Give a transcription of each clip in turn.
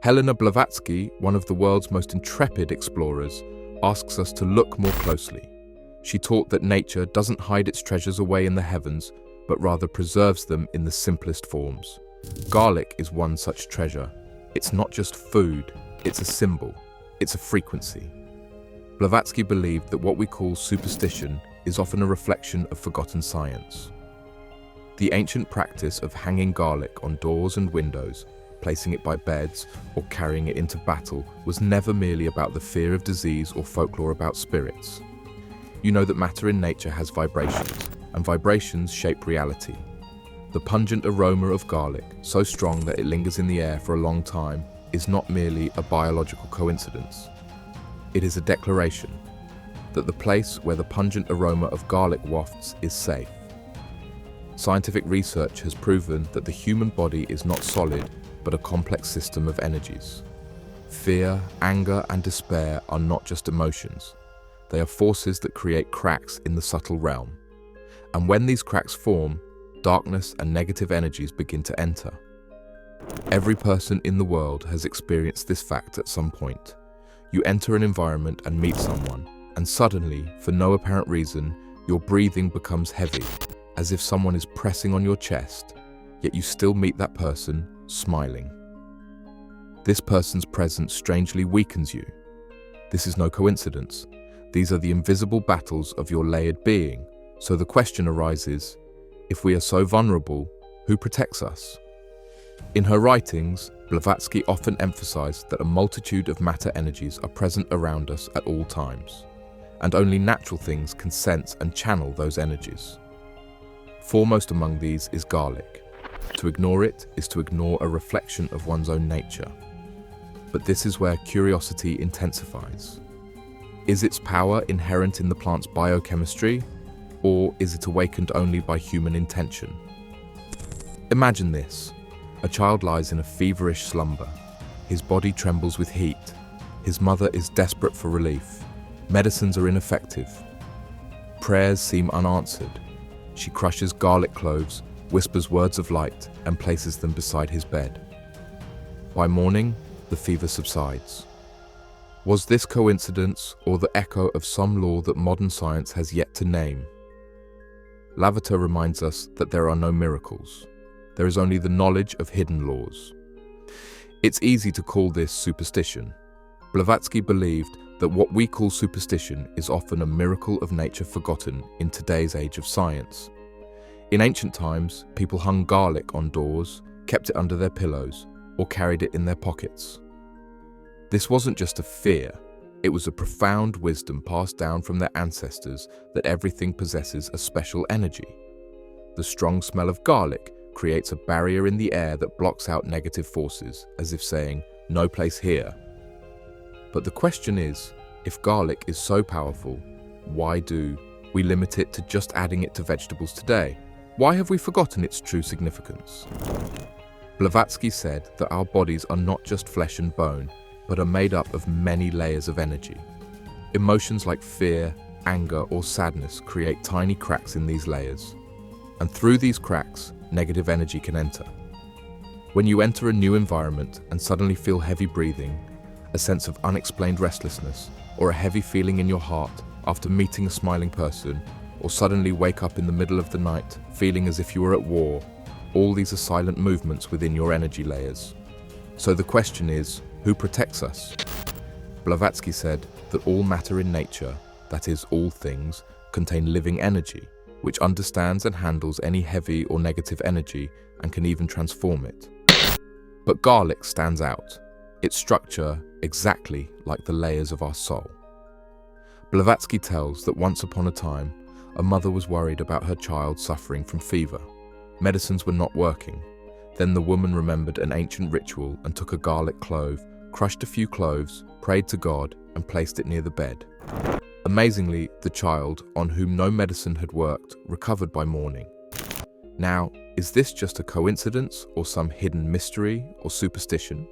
Helena Blavatsky, one of the world's most intrepid explorers, asks us to look more closely. She taught that nature doesn't hide its treasures away in the heavens, but rather preserves them in the simplest forms. Garlic is one such treasure. It's not just food, it's a symbol, it's a frequency. Blavatsky believed that what we call superstition is often a reflection of forgotten science. The ancient practice of hanging garlic on doors and windows, placing it by beds, or carrying it into battle was never merely about the fear of disease or folklore about spirits. You know that matter in nature has vibrations, and vibrations shape reality. The pungent aroma of garlic, so strong that it lingers in the air for a long time, is not merely a biological coincidence. It is a declaration that the place where the pungent aroma of garlic wafts is safe. Scientific research has proven that the human body is not solid, but a complex system of energies. Fear, anger, and despair are not just emotions. They are forces that create cracks in the subtle realm. And when these cracks form, darkness and negative energies begin to enter. Every person in the world has experienced this fact at some point. You enter an environment and meet someone, and suddenly, for no apparent reason, your breathing becomes heavy, as if someone is pressing on your chest, yet you still meet that person, smiling. This person's presence strangely weakens you. This is no coincidence. These are the invisible battles of your layered being. So the question arises, if we are so vulnerable, who protects us? In her writings, Blavatsky often emphasized that a multitude of matter energies are present around us at all times, and only natural things can sense and channel those energies. Foremost among these is garlic. To ignore it is to ignore a reflection of one's own nature. But this is where curiosity intensifies. Is its power inherent in the plant's biochemistry, or is it awakened only by human intention? Imagine this. A child lies in a feverish slumber. His body trembles with heat. His mother is desperate for relief. Medicines are ineffective. Prayers seem unanswered. She crushes garlic cloves, whispers words of light, and places them beside his bed. By morning, the fever subsides. Was this coincidence or the echo of some law that modern science has yet to name? Lavater reminds us that there are no miracles. There is only the knowledge of hidden laws. It's easy to call this superstition. Blavatsky believed that what we call superstition is often a miracle of nature forgotten in today's age of science. In ancient times, people hung garlic on doors, kept it under their pillows, or carried it in their pockets. This wasn't just a fear, it was a profound wisdom passed down from their ancestors that everything possesses a special energy. The strong smell of garlic creates a barrier in the air that blocks out negative forces, as if saying, "No place here." But the question is, if garlic is so powerful, why do we limit it to just adding it to vegetables today? Why have we forgotten its true significance? Blavatsky said that our bodies are not just flesh and bone, but are made up of many layers of energy. Emotions like fear, anger, or sadness create tiny cracks in these layers. And through these cracks, negative energy can enter. When you enter a new environment and suddenly feel heavy breathing, a sense of unexplained restlessness, or a heavy feeling in your heart after meeting a smiling person, or suddenly wake up in the middle of the night feeling as if you were at war, all these are silent movements within your energy layers. So the question is, who protects us? Blavatsky said that all matter in nature, that is, all things, contain living energy, which understands and handles any heavy or negative energy and can even transform it. But garlic stands out, its structure exactly like the layers of our soul. Blavatsky tells that once upon a time, a mother was worried about her child suffering from fever. Medicines were not working. Then the woman remembered an ancient ritual and took a garlic clove, crushed a few cloves, prayed to God, and placed it near the bed. Amazingly, the child, on whom no medicine had worked, recovered by morning. Now, is this just a coincidence or some hidden mystery or superstition?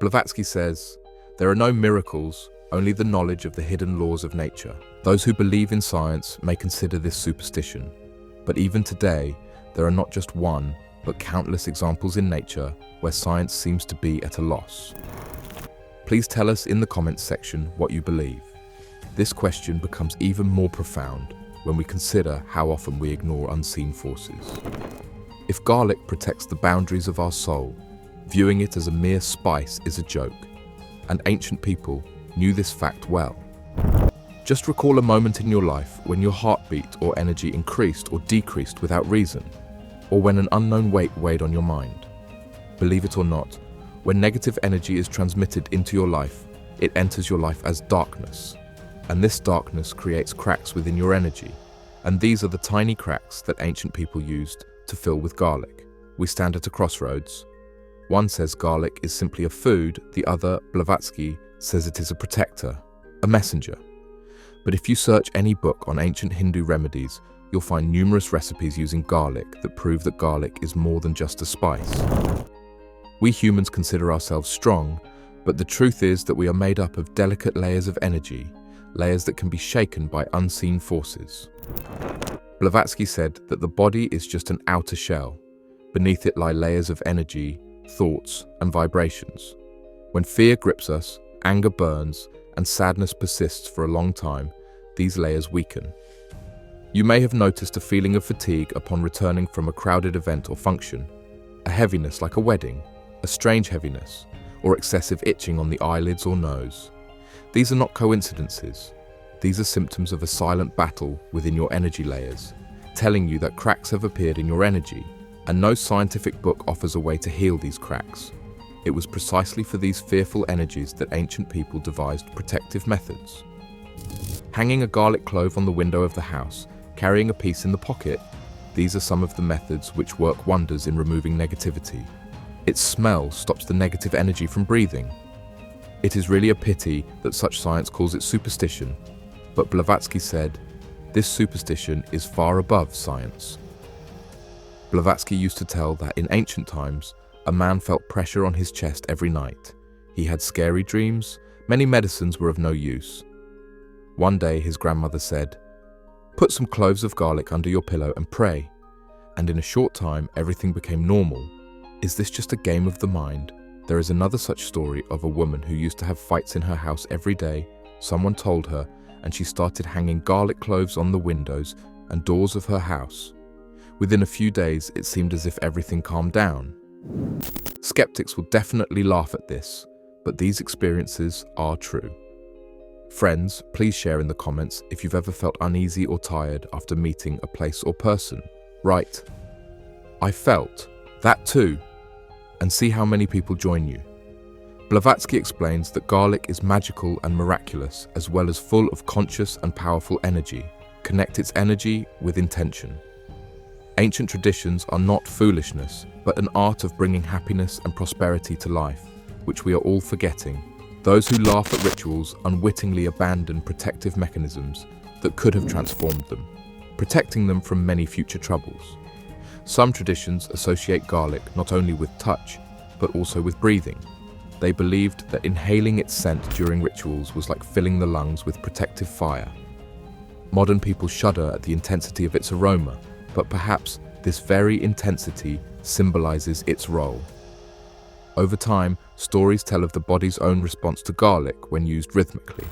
Blavatsky says, there are no miracles, only the knowledge of the hidden laws of nature. Those who believe in science may consider this superstition, but even today, there are not just one, but countless examples in nature where science seems to be at a loss. Please tell us in the comments section what you believe. This question becomes even more profound when we consider how often we ignore unseen forces. If garlic protects the boundaries of our soul, viewing it as a mere spice is a joke, and ancient people knew this fact well. Just recall a moment in your life when your heartbeat or energy increased or decreased without reason, or when an unknown weight weighed on your mind. Believe it or not, when negative energy is transmitted into your life, it enters your life as darkness, and this darkness creates cracks within your energy, and these are the tiny cracks that ancient people used to fill with garlic. We stand at a crossroads. One says garlic is simply a food, the other, Blavatsky, says it is a protector, a messenger. But if you search any book on ancient Hindu remedies, you'll find numerous recipes using garlic that prove that garlic is more than just a spice. We humans consider ourselves strong, but the truth is that we are made up of delicate layers of energy, layers that can be shaken by unseen forces. Blavatsky said that the body is just an outer shell. Beneath it lie layers of energy, thoughts, and vibrations. When fear grips us, anger burns, and sadness persists for a long time, these layers weaken. You may have noticed a feeling of fatigue upon returning from a crowded event or function, a heaviness like a wedding, a strange heaviness, or excessive itching on the eyelids or nose. These are not coincidences. These are symptoms of a silent battle within your energy layers, telling you that cracks have appeared in your energy, and no scientific book offers a way to heal these cracks. It was precisely for these fearful energies that ancient people devised protective methods. Hanging a garlic clove on the window of the house, carrying a piece in the pocket, these are some of the methods which work wonders in removing negativity. Its smell stops the negative energy from breathing. It is really a pity that such science calls it superstition, but Blavatsky said, this superstition is far above science. Blavatsky used to tell that in ancient times, a man felt pressure on his chest every night. He had scary dreams, many medicines were of no use. One day his grandmother said, "Put some cloves of garlic under your pillow and pray." And in a short time everything became normal. Is this just a game of the mind? There is another such story of a woman who used to have fights in her house every day. Someone told her, and she started hanging garlic cloves on the windows and doors of her house. Within a few days, it seemed as if everything calmed down. Skeptics will definitely laugh at this, but these experiences are true. Friends, please share in the comments if you've ever felt uneasy or tired after meeting a place or person. Write, "I felt that too," and see how many people join you. Blavatsky explains that garlic is magical and miraculous, as well as full of conscious and powerful energy. Connect its energy with intention. Ancient traditions are not foolishness, but an art of bringing happiness and prosperity to life, which we are all forgetting. Those who laugh at rituals unwittingly abandon protective mechanisms that could have transformed them, protecting them from many future troubles. Some traditions associate garlic not only with touch, but also with breathing. They believed that inhaling its scent during rituals was like filling the lungs with protective fire. Modern people shudder at the intensity of its aroma, but perhaps this very intensity symbolizes its role. Over time, stories tell of the body's own response to garlic when used rhythmically.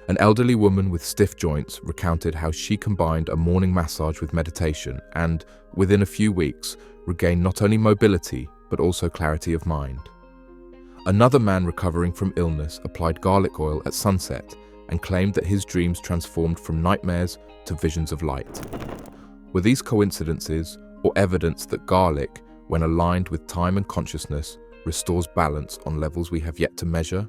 An elderly woman with stiff joints recounted how she combined a morning massage with meditation and, within a few weeks, regained not only mobility but also clarity of mind. Another man recovering from illness applied garlic oil at sunset and claimed that his dreams transformed from nightmares to visions of light. Were these coincidences or evidence that garlic, when aligned with time and consciousness, restores balance on levels we have yet to measure?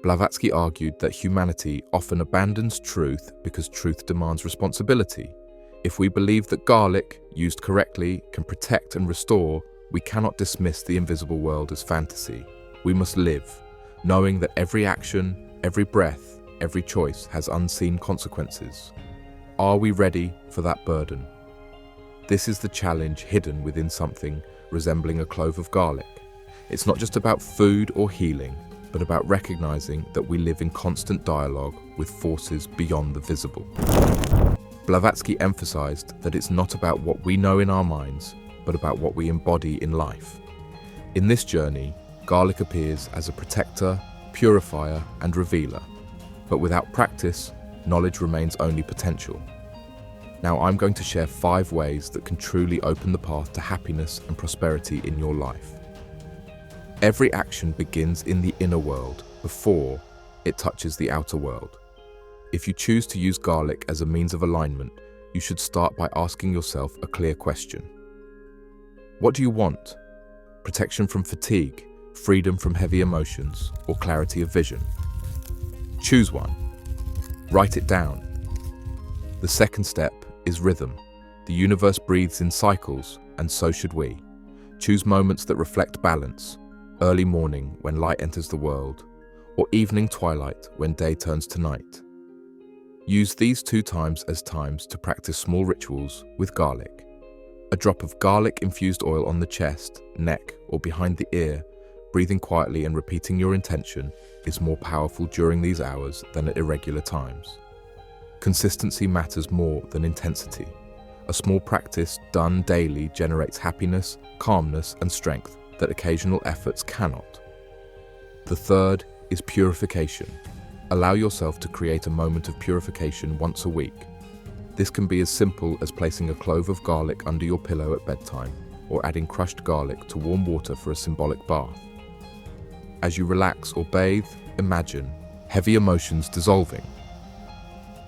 Blavatsky argued that humanity often abandons truth because truth demands responsibility. If we believe that garlic, used correctly, can protect and restore, we cannot dismiss the invisible world as fantasy. We must live, knowing that every action, every breath, every choice has unseen consequences. Are we ready for that burden? This is the challenge hidden within something resembling a clove of garlic. It's not just about food or healing, but about recognizing that we live in constant dialogue with forces beyond the visible. Blavatsky emphasized that it's not about what we know in our minds, but about what we embody in life. In this journey, garlic appears as a protector, purifier, and revealer. But without practice, knowledge remains only potential. Now I'm going to share 5 ways that can truly open the path to happiness and prosperity in your life. Every action begins in the inner world before it touches the outer world. If you choose to use garlic as a means of alignment, you should start by asking yourself a clear question. What do you want? Protection from fatigue, freedom from heavy emotions, or clarity of vision? Choose one. Write it down. The second step is rhythm. The universe breathes in cycles, and so should we. Choose moments that reflect balance. Early morning when light enters the world, or evening twilight when day turns to night. Use these 2 times as times to practice small rituals with garlic. A drop of garlic-infused oil on the chest, neck, or behind the ear, breathing quietly and repeating your intention, is more powerful during these hours than at irregular times. Consistency matters more than intensity. A small practice done daily generates happiness, calmness, and strength that occasional efforts cannot. The third is purification. Allow yourself to create a moment of purification once a week. This can be as simple as placing a clove of garlic under your pillow at bedtime, or adding crushed garlic to warm water for a symbolic bath. As you relax or bathe, imagine heavy emotions dissolving.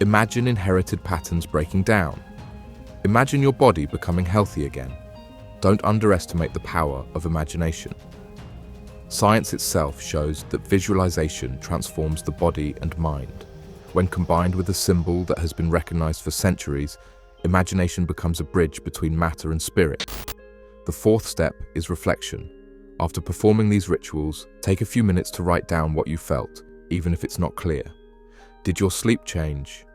Imagine inherited patterns breaking down. Imagine your body becoming healthy again. Don't underestimate the power of imagination. Science itself shows that visualization transforms the body and mind. When combined with a symbol that has been recognized for centuries, imagination becomes a bridge between matter and spirit. The fourth step is reflection. After performing these rituals, take a few minutes to write down what you felt, even if it's not clear. Did your sleep change?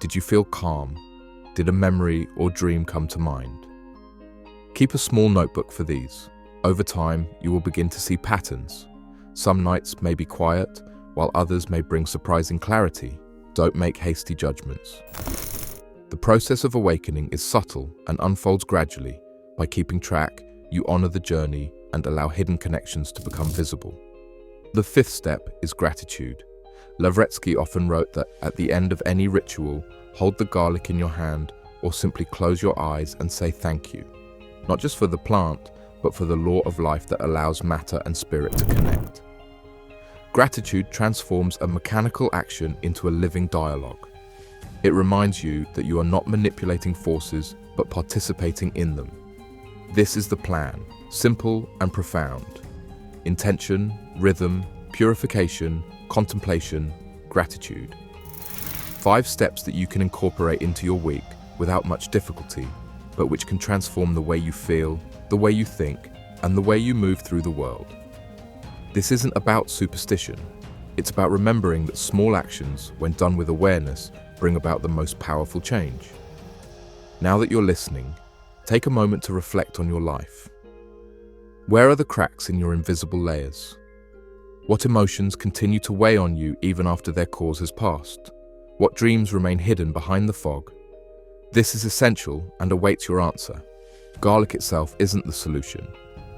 Did you feel calm? Did a memory or dream come to mind? Keep a small notebook for these. Over time, you will begin to see patterns. Some nights may be quiet, while others may bring surprising clarity. Don't make hasty judgments. The process of awakening is subtle and unfolds gradually. By keeping track, you honor the journey and allow hidden connections to become visible. The fifth step is gratitude. Lavretsky often wrote that at the end of any ritual, hold the garlic in your hand or simply close your eyes and say thank you. Not just for the plant, but for the law of life that allows matter and spirit to connect. Gratitude transforms a mechanical action into a living dialogue. It reminds you that you are not manipulating forces, but participating in them. This is the plan, simple and profound. Intention, rhythm, purification, contemplation, gratitude. 5 steps that you can incorporate into your week without much difficulty, but which can transform the way you feel, the way you think, and the way you move through the world. This isn't about superstition. It's about remembering that small actions, when done with awareness, bring about the most powerful change. Now that you're listening, take a moment to reflect on your life. Where are the cracks in your invisible layers? What emotions continue to weigh on you even after their cause has passed? What dreams remain hidden behind the fog? This is essential and awaits your answer. Garlic itself isn't the solution.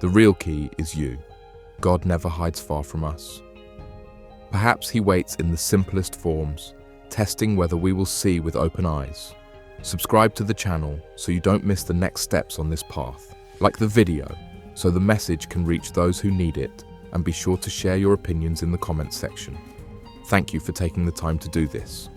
The real key is you. God never hides far from us. Perhaps he waits in the simplest forms, testing whether we will see with open eyes. Subscribe to the channel so you don't miss the next steps on this path. Like the video, so the message can reach those who need it, and be sure to share your opinions in the comments section. Thank you for taking the time to do this.